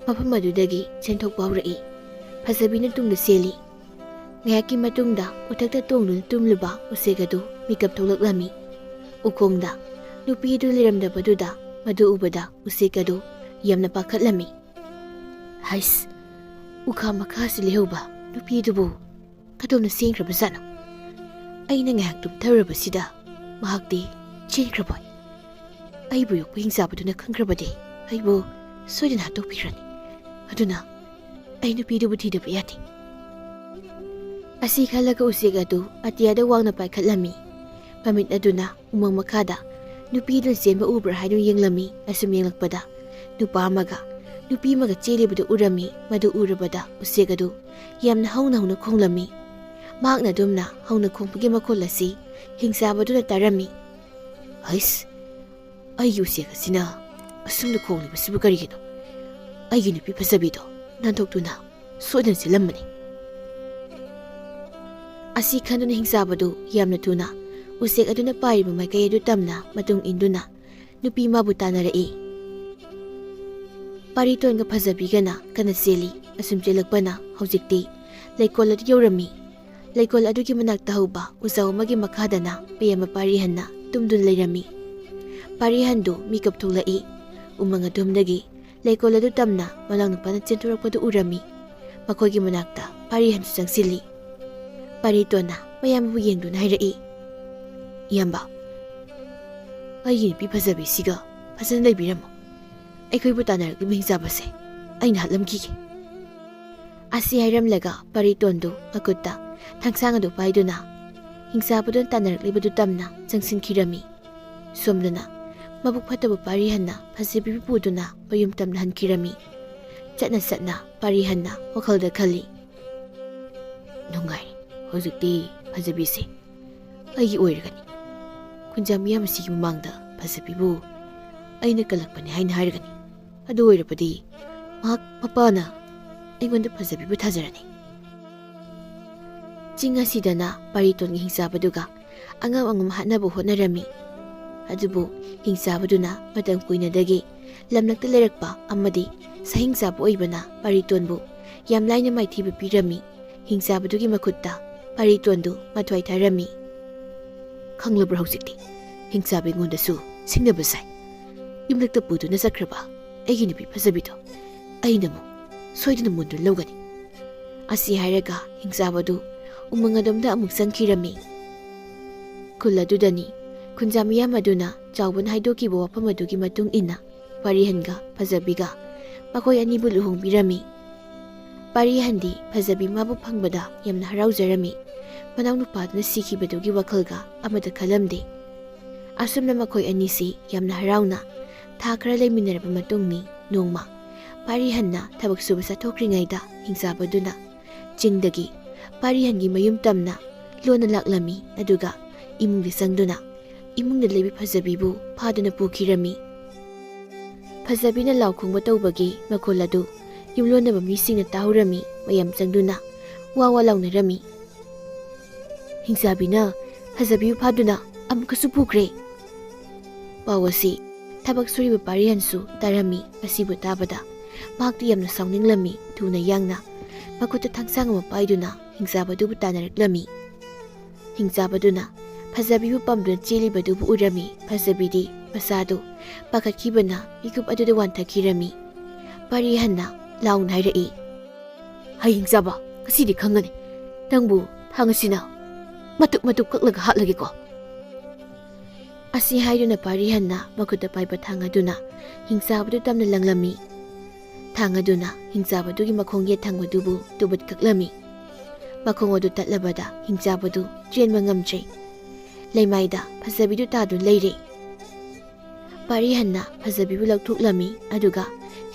mafam adudagi chenthokpa haurai. Fazabina tungda seli. Ngayaki matungda uthakta tongduna tumluba usegadu mikap tholaklami. Ukongda nupidu liramdabaduda madu ubada usegadu yamna pakhatlami. Hais ukha makhasi lehauba nupidubu kadona sengkrabasana. Aina ngayak tumtharabasida mahakti chenkraboi. Aibu yokpa hingsabaduna khangrabade aibu soidana hatokpirani. Aduna ai nupidubu thidaba yati. Asi khalaga usegadu atiyada wangna paikhatlami. Pamit aduna umang makhada nupidun senba ubra hainu yenglami asum yenglakpada nupa nupi maga chelibadu urami madu urabada usegadu yamna hauna khonglami. Magna dumna hauna khongpagi makolasi hingsabaduna tarami. Hais ai usegasina ꯑꯁꯨꯝꯅ ꯈꯣꯡꯂꯤꯕꯁꯤꯕꯨ ꯀꯔꯤꯒꯤꯅꯣ? ꯑꯩꯒꯤ ꯅꯨꯄꯤ ꯐꯖꯕꯤꯗꯣ ꯅꯥꯟꯊꯣꯛꯇꯨꯅ ꯁꯣꯏꯗꯅ ꯆꯦꯜꯂꯝꯕꯅꯤ꯫ ꯑꯁꯤ ꯈꯟꯗꯨꯅ ꯍꯤꯡꯆꯥꯕꯗꯨ ꯌꯥꯝꯅ ꯊꯨꯅ ꯎꯆꯦꯛ ꯑꯗꯨꯅ ꯄꯥꯏꯔꯤꯕ ꯃꯥꯏꯀꯩ ꯑꯗꯨ ꯇꯝꯅ ꯃꯇꯨꯡ ꯏꯟꯗꯨꯅ ꯅꯨꯄꯤ ꯃꯥꯕꯨ ꯇꯥꯟꯅꯔꯛꯏ꯫ ꯄꯥꯔꯤꯇꯣꯟꯒ ꯐꯖꯕꯤꯒꯅ ꯀꯟꯅ ꯆꯦꯜꯂꯤ꯫ ꯑꯁꯨꯝ ꯆꯦꯜꯂꯛꯄꯅ ꯍꯧꯖꯤꯛꯇꯤ ꯂꯩꯀꯣꯜ ꯑꯗꯨ ꯌꯧꯔꯝꯃꯤ꯫ ꯂꯩꯀꯣꯜ ꯑꯗꯨꯒꯤ ꯃꯅꯥꯛꯇ ꯍꯧꯕ ꯎꯆꯥꯎ ꯑꯃꯒꯤ ꯃꯈꯥꯗꯅ ꯄꯦꯌꯥꯝꯕ ꯄꯥꯔꯤꯍꯟꯅ ꯇꯨꯝꯗꯨꯅ ꯂꯩꯔꯝꯃꯤ꯫ ꯄꯥꯔꯤꯍꯟꯗꯨ ꯃꯤꯀꯞ ꯊꯣꯛꯂꯛꯏ꯫ ꯎꯃꯪ ꯑꯗꯨꯝꯗꯒꯤ ꯂꯩꯀꯣꯜ ꯑꯗꯨ ꯇꯝꯅ ꯃꯅꯥꯎꯅꯨꯄꯥꯅ ꯆꯦꯟꯊꯣꯔꯛꯄꯗꯨ ꯎꯔꯝꯃꯤ꯫ ꯃꯈꯣꯏꯒꯤ ꯃꯅꯥꯛꯇ ꯄꯥꯔꯤꯍꯟꯁꯨ ꯆꯪꯁꯤꯜꯂꯤ꯫ ꯄꯥꯔꯤꯇꯣꯟꯅ ꯃꯌꯥꯝꯕꯕꯨ ꯌꯦꯡꯗꯨꯅ ꯍꯥꯏꯔꯛꯏ, ꯏꯌꯥꯝꯕ, ꯑꯩꯒꯤ ꯅꯨꯄꯤ ꯐꯖꯕꯤꯁꯤꯒ ꯐꯖꯅ ꯂꯩꯕꯤꯔꯝꯃꯣ꯫ ꯑꯩꯈꯣꯏꯕꯨ ꯇꯥꯟꯅꯔꯛꯂꯤꯕ ꯍꯤꯡꯆꯥꯕꯁꯦ ꯑꯩꯅ ꯍꯥꯠꯂꯝꯈꯤꯒꯦ꯫ ꯑꯁꯤ ꯍꯥꯏꯔꯝꯂꯒ ꯄꯥꯔꯤꯇꯣꯟꯗꯨ ꯃꯈꯨꯠꯇ ꯊꯥꯡꯁꯥꯡ ꯑꯗꯨ ꯄꯥꯏꯗꯨꯅ ꯍꯤꯡꯆꯥꯕꯗꯨꯅ ꯇꯥꯟꯅꯔꯛꯂꯤꯕꯗꯨ ꯇꯝꯅ ꯆꯪꯁꯤꯟꯈꯤꯔꯝꯃꯤ꯫ ꯁꯣꯝꯗꯅ ꯃꯕꯨꯛ ꯐꯠꯇꯕ ꯄꯥꯔꯤꯍꯟꯅ ꯐꯖꯕꯤꯕꯨ ꯄꯨꯗꯨꯅ ꯃꯌꯨꯝ ꯇꯝꯅ ꯍꯟꯈꯤꯔꯝꯃꯤ꯫ ꯆꯠꯅ ꯆꯠꯅ ꯄꯥꯔꯤꯍꯟꯅ ꯋꯥꯈꯜꯗ ꯈꯜꯂꯤ, ꯅꯨꯡꯉꯥꯏꯔꯦ, ꯍꯧꯖꯤꯛꯇꯤ ꯐꯖꯕꯤꯁꯦ ꯑꯩꯒꯤ ꯑꯣꯏꯔꯒꯅꯤ꯫ ꯈꯨꯟꯖꯥ ꯃꯤꯌꯥꯝ ꯑꯁꯤꯒꯤ ꯃꯃꯥꯡꯗ ꯐꯖꯕꯤꯕꯨ ꯑꯩꯅ ꯀꯜꯂꯛꯄꯅꯤ ꯍꯥꯏꯅ ꯍꯥꯏꯔꯒꯅꯤ꯫ ꯑꯗꯨ ꯑꯣꯏꯔꯕꯗꯤ ꯃꯍꯥꯛ ꯃꯄꯥꯅ ꯑꯩꯉꯣꯟꯗ ꯐꯖꯕꯤꯕꯨ ꯊꯥꯖꯔꯅꯤ꯫ ꯆꯤꯡ ꯑꯁꯤꯗꯅ ꯄꯥꯔꯤꯇꯣꯟꯒꯤ ꯍꯤꯡꯆꯥꯕꯗꯨꯒ ꯑꯉꯝ ꯑꯉꯝ ꯍꯥꯠꯅꯕ ꯍꯣꯠꯅꯔꯝꯃꯤ꯫ ꯑꯗꯨꯕꯨ ꯍꯤꯡꯆꯥꯕꯗꯨꯅ ꯃꯇꯝ ꯀꯨꯏꯅꯗꯒꯤ ꯂꯝꯂꯛꯇ ꯂꯩꯔꯛꯄ ꯑꯃꯗꯤ ꯁꯥꯍꯤꯡꯆꯥꯕ ꯑꯣꯏꯕꯅ ꯄꯥꯔꯤꯇꯣꯟꯕꯨ ꯌꯥꯝ ꯂꯥꯏꯅ ꯃꯥꯏꯊꯤꯕ ꯄꯤꯔꯝꯃꯤ꯫ ꯍꯤꯡꯆꯥꯕꯗꯨꯒꯤ ꯃꯈꯨꯠꯇ ꯄꯥꯔꯤꯇꯣꯟꯗꯨ ꯃꯊ꯭ꯋꯥꯏ ꯊꯥꯔꯝꯃꯤ꯫ ꯈꯪꯂꯕ꯭ꯔꯥ ꯍꯧꯖꯤꯛꯇꯤ ꯍꯤꯡꯆꯥꯕ ꯑꯩꯉꯣꯟꯗꯁꯨ ꯁꯤꯡꯅꯕ ꯁꯥꯏ꯫ ꯌꯨꯝꯂꯛꯇ ꯄꯨꯗꯨꯅ ꯆꯠꯈ꯭ꯔꯕ ꯑꯩꯒꯤ ꯅꯨꯄꯤ ꯐꯖꯕꯤꯗꯣ ꯑꯩꯅ ꯑꯃꯨꯛ ꯁꯣꯏꯗꯅ ꯃꯨꯟꯗꯨꯅ ꯂꯧꯒꯅꯤ꯫ ꯑꯁꯤ ꯍꯥꯏꯔꯒ ꯍꯤꯡꯆꯥꯕꯗꯨ ꯎꯃꯪ ꯑꯗꯣꯝꯗ ꯑꯃꯨꯛ ꯆꯪꯈꯤꯔꯝꯃꯤ꯫ ꯈꯨꯜ ꯑꯗꯨꯗꯅꯤ ꯈꯨꯟꯖꯥ ꯃꯤꯌꯥꯝ ꯑꯗꯨꯅ ꯆꯥꯎꯕꯅ ꯍꯥꯏꯗꯣꯛꯈꯤꯕ ꯋꯥꯐꯝ ꯑꯗꯨꯒꯤ ꯃꯇꯨꯡ ꯏꯟꯅ ꯄꯥꯔꯤꯍꯟꯒ ꯐꯖꯕꯤꯒ ꯃꯈꯣꯏ ꯑꯅꯤꯕꯨ ꯂꯨꯍꯣꯡꯕꯤꯔꯝꯃꯤ꯫ ꯄꯥꯔꯤꯍꯟꯗꯤ ꯐꯖꯕꯤ ꯃꯥꯕꯨ ꯐꯪꯕꯗ ꯌꯥꯝꯅ ꯍꯔꯥꯎꯖꯔꯝꯃꯤ꯫ ꯃꯅꯥꯎꯅꯨꯄꯥꯗꯨꯅ ꯁꯤꯈꯤꯕꯗꯨꯒꯤ ꯋꯥꯈꯜꯒ ꯑꯃꯠꯇ ꯈꯜꯂꯝꯗꯦ꯫ ꯑꯁꯨꯝꯅ ꯃꯈꯣꯏ ꯑꯅꯤꯁꯤ ꯌꯥꯝꯅ ꯍꯔꯥꯎꯅ ꯊꯥ ꯈꯔ ꯂꯩꯃꯤꯟꯅꯔꯕ ꯃꯇꯨꯡꯅꯤ ꯅꯣꯡꯃ ꯄꯥꯔꯤꯍꯟꯅ ꯊꯕꯛ ꯁꯨꯕ ꯆꯠꯊꯣꯛꯈ꯭ꯔꯤꯉꯩꯗ ꯍꯤꯡꯆꯥꯕꯗꯨꯅ ꯆꯤꯡꯗꯒꯤ ꯄꯥꯔꯤꯍꯟꯒꯤ ꯃꯌꯨꯝ ꯇꯝꯅ ꯂꯣꯟꯅ ꯂꯥꯛꯂꯝꯃꯤ꯫ ꯑꯗꯨꯒ ꯏꯃꯨꯡꯗ ꯆꯪꯗꯨꯅ ꯏꯃꯨꯡꯗ ꯂꯩꯕ ꯐꯖꯕꯤꯕꯨ ꯐꯥꯗꯨꯅ ꯄꯨꯈꯤꯔꯝꯃꯤ꯫ ꯐꯖꯕꯤꯅ ꯂꯥꯎ ꯈꯣꯡꯕ ꯇꯧꯕꯒꯤ ꯃꯈꯣꯜ ꯑꯗꯨ ꯌꯨꯝꯂꯣꯟꯅꯕ ꯃꯤꯁꯤꯡꯅ ꯇꯥꯍꯧꯔꯝꯃꯤ꯫ ꯃꯌꯥꯝ ꯆꯪꯗꯨꯅ ꯋꯥ ꯋꯥ ꯂꯥꯎꯅꯔꯝꯃꯤ꯫ ꯍꯤꯡꯆꯥꯕꯤꯅ ꯐꯖꯕꯤꯕꯨ ꯐꯥꯗꯨꯅ ꯑꯃꯨꯛꯀꯁꯨ ꯄꯨꯈ꯭ꯔꯦ꯫ ꯄꯥꯎ ꯑꯁꯤ ꯊꯕꯛ ꯁꯨꯔꯤꯕ ꯄꯥꯔꯤꯍꯟꯁꯨ ꯇꯥꯔꯝꯃꯤ꯫ ꯃꯁꯤꯕꯨ ꯇꯥꯕꯗ ꯃꯍꯥꯛꯇꯨ ꯌꯥꯝꯅ ꯁꯥꯎꯅꯤꯡꯂꯝꯃꯤ꯫ ꯊꯨꯅ ꯌꯥꯡꯅ ꯃꯈꯨꯠꯇ ꯊꯥꯡꯁꯥꯡ ꯑꯃ ꯄꯥꯏꯗꯨꯅ ꯍꯤꯡꯆꯥꯕꯗꯨꯕꯨ ꯇꯥꯟꯅꯔꯛꯂꯝꯃꯤ꯫ ꯍꯤꯡꯆꯥꯕꯗꯨꯅ ꯐꯖꯕꯤꯕꯨ ꯄꯝꯗꯨꯅ ꯆꯦꯜꯂꯤꯕꯗꯨꯕꯨ ꯎꯔꯝꯃꯤ꯫ ꯐꯖꯕꯤꯗꯤ ꯃꯁꯥꯗꯨ ꯄꯥꯈꯠꯈꯤꯕꯅ ꯃꯤꯀꯨꯞ ꯑꯗꯨꯗ ꯋꯥꯟꯊꯈꯤꯔꯝꯃꯤ꯫ ꯄꯥꯔꯤꯍꯟꯅ ꯂꯥꯎꯅ ꯍꯥꯏꯔꯛꯏ, ꯍꯩ ꯍꯤꯡꯆꯥꯕ, ꯉꯁꯤꯗꯤ ꯈꯪꯒꯅꯤ ꯅꯪꯕꯨ ꯊꯥꯡ ꯑꯁꯤꯅ ꯃꯇꯨꯞ ꯃꯇꯨꯞ ꯀꯛꯂꯒ ꯍꯥꯠꯂꯒꯦꯀꯣ꯫ ꯑꯁꯤ ꯍꯥꯏꯗꯨꯅ ꯄꯥꯔꯤꯍꯟꯅ ꯃꯈꯨꯠꯇ ꯄꯥꯏꯕ ꯊꯥꯡ ꯑꯗꯨꯅ ꯍꯤꯡꯆꯥꯕꯗꯨ ꯇꯝꯅ ꯂꯪꯂꯝꯃꯤ꯫ ꯊꯥꯡ ꯑꯗꯨꯅ ꯍꯤꯡꯆꯥꯕꯗꯨꯒꯤ ꯃꯈꯣꯡ ꯌꯦꯠ ꯊꯪꯕꯗꯨꯕꯨ ꯇꯨꯕꯠ ꯀꯛꯂꯝꯃꯤ꯫ ꯃꯈꯣꯡ ꯑꯗꯨ ꯇꯠꯂꯕꯗ ꯍꯤꯡꯆꯥꯕꯗꯨ ꯆꯦꯟꯕ ꯉꯝꯗ꯭ꯔꯦ꯫ ꯂꯩꯃꯥꯏꯗ ꯐꯖꯕꯤꯗꯨ ꯇꯥꯗꯨꯅ ꯂꯩꯔꯦ꯫ ꯄꯥꯔꯤꯍꯟꯅ ꯐꯖꯕꯤꯕꯨ ꯂꯧꯊꯣꯛꯂꯝꯃꯤ꯫ ꯑꯗꯨꯒ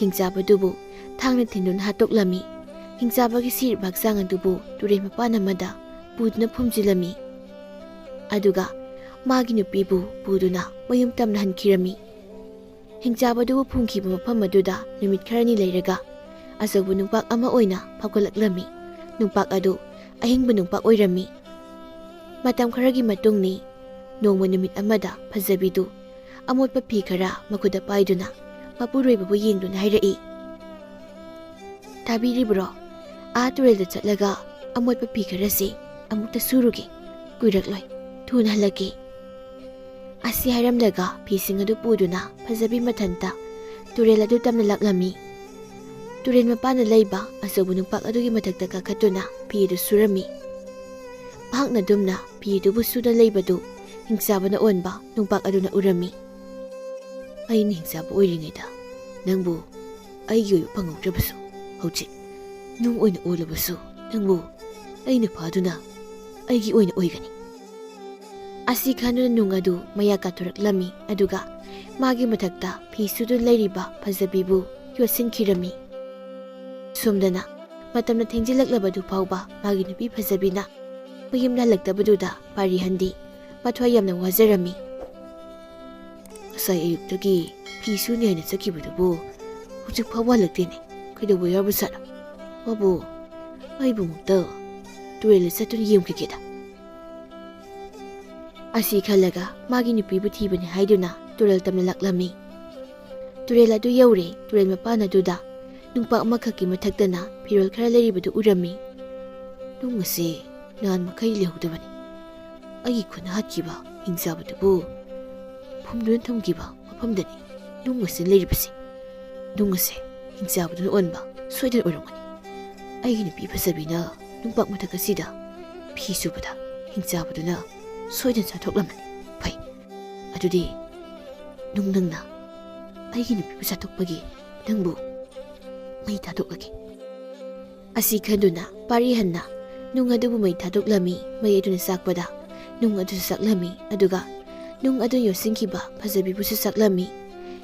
ꯍꯤꯡꯆꯥꯕꯗꯨꯕꯨ ꯊꯥꯡꯅ ꯊꯤꯟꯗꯨꯅ ꯍꯥꯠꯇꯣꯛꯂꯝꯃꯤ꯫ ꯍꯤꯡꯆꯥꯕꯒꯤ ꯁꯤꯔꯤꯕ ꯍꯛꯆꯥꯡ ꯑꯗꯨꯕꯨ ꯇꯨꯔꯦꯜ ꯃꯄꯥꯟ ꯑꯃꯗ ꯄꯨꯗꯨꯅ ꯐꯨꯝꯖꯤꯜꯂꯝꯃꯤ꯫ ꯑꯗꯨꯒ ꯃꯥꯒꯤ ꯅꯨꯄꯤꯕꯨ ꯄꯨꯗꯨꯅ ꯃꯌꯨꯝ ꯇꯝꯅ ꯍꯟꯈꯤꯔꯝꯃꯤ꯫ ꯍꯤꯡꯆꯥꯕꯗꯨꯕꯨ ꯐꯨꯝꯈꯤꯕ ꯃꯐꯝ ꯑꯗꯨꯗ ꯅꯨꯃꯤꯠ ꯈꯔꯅꯤ ꯂꯩꯔꯒ ꯑꯆꯧꯕ ꯅꯨꯡꯄꯥꯛ ꯑꯃ ꯑꯣꯏꯅ ꯐꯥꯎꯒꯠꯂꯛꯂꯝꯃꯤ꯫ ꯅꯨꯡꯄꯥꯛ ꯑꯗꯨ ꯑꯍꯤꯡꯕ ꯅꯨꯡꯄꯥꯛ ꯑꯣꯏꯔꯝꯃꯤ꯫ ꯃꯇꯝ ꯈꯔꯒꯤ ꯃꯇꯨꯡꯅꯤ ꯅꯣꯡꯃ ꯅꯨꯃꯤꯠ ꯑꯃꯗ ꯐꯖꯕꯤꯗꯨ ꯑꯃꯣꯠꯄ ꯐꯤ ꯈꯔ ꯃꯈꯨꯠꯇ ꯄꯥꯏꯗꯨꯅ ꯃꯄꯨꯔꯣꯏꯕꯕꯨ ꯌꯦꯡꯗꯨꯅ ꯍꯥꯏꯔꯛꯏ, ꯇꯥꯕꯤꯔꯤꯕ꯭ꯔꯣ? ꯇꯨꯔꯦꯜꯗ ꯆꯠꯂꯒ ꯑꯃꯣꯠꯄ ꯐꯤ ꯈꯔꯁꯤ ꯑꯃꯨꯛꯇ ꯁꯨꯔꯨꯒꯦ, ꯀꯨꯏꯔꯛꯂꯣꯏ, ꯊꯨꯅ ꯍꯜꯂꯛꯀꯦ꯫ ꯑꯁꯤ ꯍꯥꯏꯔꯝꯂꯒ ꯐꯤꯁꯤꯡ ꯑꯗꯨ ꯄꯨꯗꯨꯅ ꯐꯖꯕꯤ ꯃꯊꯟꯇ ꯇꯨꯔꯦꯜ ꯑꯗꯨ ꯇꯝꯅ ꯂꯥꯛꯂꯝꯃꯤ꯫ ꯇꯨꯔꯦꯜ ꯃꯄꯥꯟꯗ ꯂꯩꯕ ꯑꯆꯧꯕ ꯅꯨꯡꯄꯥꯛ ꯑꯗꯨꯒꯤ ꯃꯊꯛꯇ ꯀꯥꯈꯠꯇꯨꯅ ꯐꯤ ꯑꯗꯨ ꯁꯨꯔꯝꯃꯤ꯫ ꯃꯍꯥꯛꯅ ꯑꯗꯨꯝꯅ ꯐꯤ ꯑꯗꯨꯕꯨ ꯁꯨꯗꯅ ꯂꯩꯕꯗꯨ ꯍꯤꯡꯆꯥꯕꯅ ꯑꯣꯟꯕ ꯅꯨꯡꯄꯥꯛ ꯑꯗꯨꯅ ꯎꯔꯝꯃꯤ꯫ ꯑꯩꯅ ꯍꯤꯡꯆꯥꯕ ꯑꯣꯏꯔꯤꯉꯩꯗ ꯅꯪꯕꯨ ꯑꯩꯒꯤ ꯑꯣꯏꯕ ꯐꯪꯍꯧꯗ꯭ꯔꯕꯁꯨ ꯍꯧꯖꯤꯛ ꯅꯨꯡ ꯑꯣꯏꯅ ꯑꯣꯜꯂꯕꯁꯨ ꯅꯪꯕꯨ ꯑꯩꯅ ꯐꯥꯗꯨꯅ ꯑꯩꯒꯤ ꯑꯣꯏꯅ ꯑꯣꯏꯒꯅꯤ꯫ ꯑꯁꯤ ꯈꯟꯗꯨꯅ ꯅꯨꯡ ꯑꯗꯨ ꯃꯌꯥ ꯀꯥꯊꯣꯔꯛꯂꯝꯃꯤ꯫ ꯑꯗꯨꯒ ꯃꯥꯒꯤ ꯃꯊꯛꯇ ꯐꯤ ꯁꯨꯗꯨꯅ ꯂꯩꯔꯤꯕ ꯐꯖꯕꯤꯕꯨ ꯌꯣꯠꯁꯤꯟꯈꯤꯔꯝꯃꯤ꯫ ꯁꯣꯝꯗꯅ ꯃꯇꯝꯅ ꯊꯦꯡꯖꯤꯜꯂꯛꯂꯕꯗꯨ ꯐꯥꯎꯕ ꯃꯥꯒꯤ ꯅꯨꯄꯤ ꯐꯖꯕꯤꯅ ꯃꯌꯨꯝꯗ ꯍꯜꯂꯛꯇꯕꯗꯨꯗ ꯄꯥꯔꯤꯍꯟꯗꯤ ꯃꯊ꯭ꯋꯥꯏ ꯌꯥꯝꯅ ꯋꯥꯖꯔꯝꯃꯤ꯫ Ngasai ayuktagi fi suni haina chakkibadubu hujik fawa halaktene. Kaidabu yarbu sara. Wabu aibu mukta turela satun yemkikeda. Asi khalaga magi nupibu thibani haiduna turel tamna laklami. Turel adu yaure turel mapana duda nungpa amakaki mathaktana firol khara leribadu urami. Nung ase nan makai lehudabani. Agi khuna hatkiba hingsabadubu phumdun thamkiba mafamdani nung ase leribasi. Nung ase hingsabaduno onba soidan orongani. Aigi nupi fasabina nungpak mathakasida fi subada hingsabatuna soidan sathoklamani. Phai adudi nungna aigi nupi sathokpagi nangbu mai thadoklagi. Asi khanduna pari hanna nung adubu mai thadoklami mai aduna sakpada nung adu saklami aduga nung adu yosinkiba phajabi busu saklami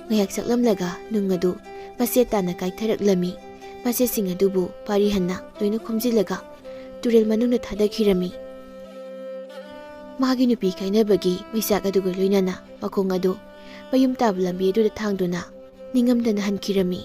ngayak saklamlaga nung adu mase tana kaitharaklami mase sing adubu pari hanna loina khomjilaga turel manungna thadakhirami. Magi nupi kainabagi maisak aduga loinana makhong adu mayum taba lambi aduda thangduna ningamdana hankirami.